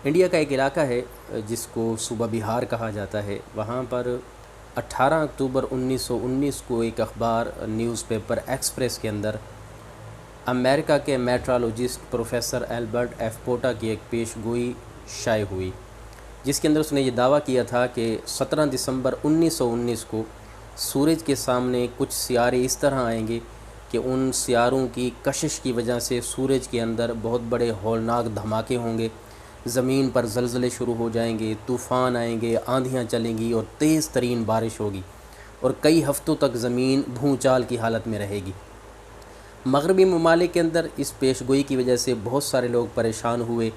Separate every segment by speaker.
Speaker 1: India کا ایک علاقہ ہے جس کو صوبہ بہار کہا جاتا ہے. وہاں پر 18 اکتوبر 1919 کو ایک اخبار نیوز پیپر ایکسپریس کے اندر امریکہ کے میٹرالوجسٹ پروفیسر البرٹ ایف پوٹا کی ایک پیش گوئی شائع ہوئی، جس کے اندر اس نے یہ دعویٰ کیا تھا کہ 17 دسمبر 1919 کو سورج کے سامنے کچھ سیارے اس طرح آئیں گے کہ ان سیاروں کی کشش کی وجہ سے سورج کے اندر بہت بڑے ہولناک دھماکے ہوں گے، زمین پر زلزلے شروع ہو جائیں گے، طوفان آئیں گے، آندھیاں چلیں گی اور تیز ترین بارش ہوگی اور کئی ہفتوں تک زمین بھونچال کی حالت میں رہے گی. مغربی ممالک کے اندر اس پیش گوئی کی وجہ سے بہت سارے لوگ پریشان ہوئے،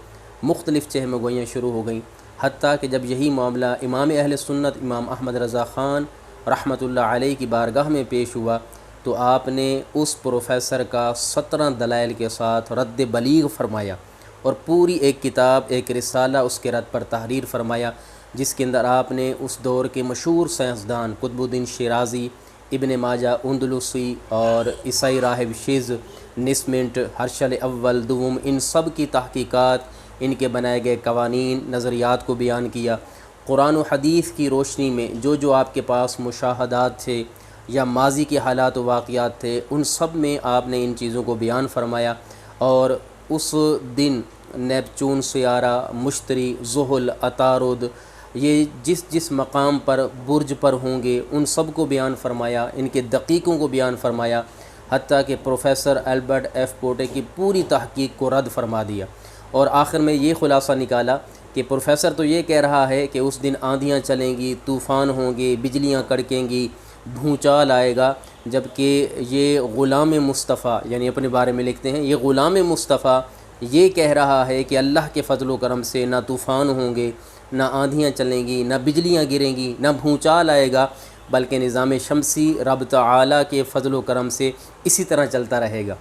Speaker 1: مختلف چہم گوئیاں شروع ہو گئیں، حتیٰ کہ جب یہی معاملہ امام اہل سنت امام احمد رضا خان رحمۃ اللہ علیہ کی بارگاہ میں پیش ہوا تو آپ نے اس پروفیسر کا 17 دلائل کے ساتھ رد بلیغ فرمایا اور پوری ایک کتاب، ایک رسالہ اس کے رد پر تحریر فرمایا، جس کے اندر آپ نے اس دور کے مشہور سائنسدان قطب الدین شیرازی، ابن ماجہ اندلسی اور عیسائی راہب شیز نسمنٹ، ہرشل اول دوم، ان سب کی تحقیقات، ان کے بنائے گئے قوانین، نظریات کو بیان کیا. قرآن و حدیث کی روشنی میں جو آپ کے پاس مشاہدات تھے یا ماضی کے حالات و واقعات تھے، ان سب میں آپ نے ان چیزوں کو بیان فرمایا. اور اس دن نیپچون سیارہ، مشتری، زحل، عطارد، یہ جس مقام پر برج پر ہوں گے ان سب کو بیان فرمایا، ان کے دقیقوں کو بیان فرمایا، حتیٰ کہ پروفیسر البرٹ ایف پوٹے کی پوری تحقیق کو رد فرما دیا. اور آخر میں یہ خلاصہ نکالا کہ پروفیسر تو یہ کہہ رہا ہے کہ اس دن آندھیاں چلیں گی، طوفان ہوں گے، بجلیاں کڑکیں گی، بھونچال آئے گا، جبکہ یہ غلام مصطفیٰ یعنی اپنے بارے میں لکھتے ہیں، یہ غلام مصطفیٰ یہ کہہ رہا ہے کہ اللہ کے فضل و کرم سے نہ طوفان ہوں گے، نہ آندھیاں چلیں گی، نہ بجلیاں گریں گی، نہ بھونچال آئے گا، بلکہ نظام شمسی رب تعالیٰ کے فضل و کرم سے اسی طرح چلتا رہے گا.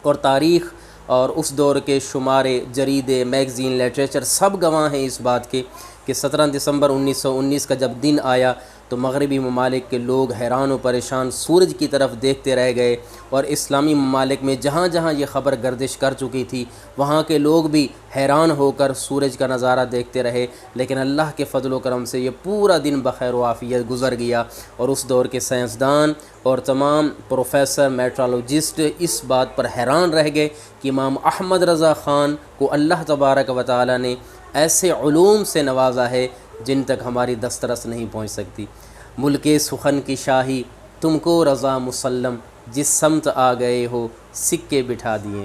Speaker 1: اور تاریخ اور اس دور کے شمارے، جریدے، میگزین، لٹریچر سب گواہ ہیں اس بات کے کہ 17 دسمبر 1919 کا جب دن آیا تو مغربی ممالک کے لوگ حیران و پریشان سورج کی طرف دیکھتے رہ گئے، اور اسلامی ممالک میں جہاں جہاں یہ خبر گردش کر چکی تھی وہاں کے لوگ بھی حیران ہو کر سورج کا نظارہ دیکھتے رہے. لیکن اللہ کے فضل و کرم سے یہ پورا دن بخیر و عافیت گزر گیا، اور اس دور کے سائنسدان اور تمام پروفیسر، میٹرالوجسٹ اس بات پر حیران رہ گئے کہ امام احمد رضا خان کو اللہ تبارک و تعالی نے ایسے علوم سے نوازا ہے جن تک ہماری دسترس نہیں پہنچ سکتی. ملک سخن کی شاہی تم کو رضا مسلم، جس سمت آ گئے ہو سکے بٹھا دیے.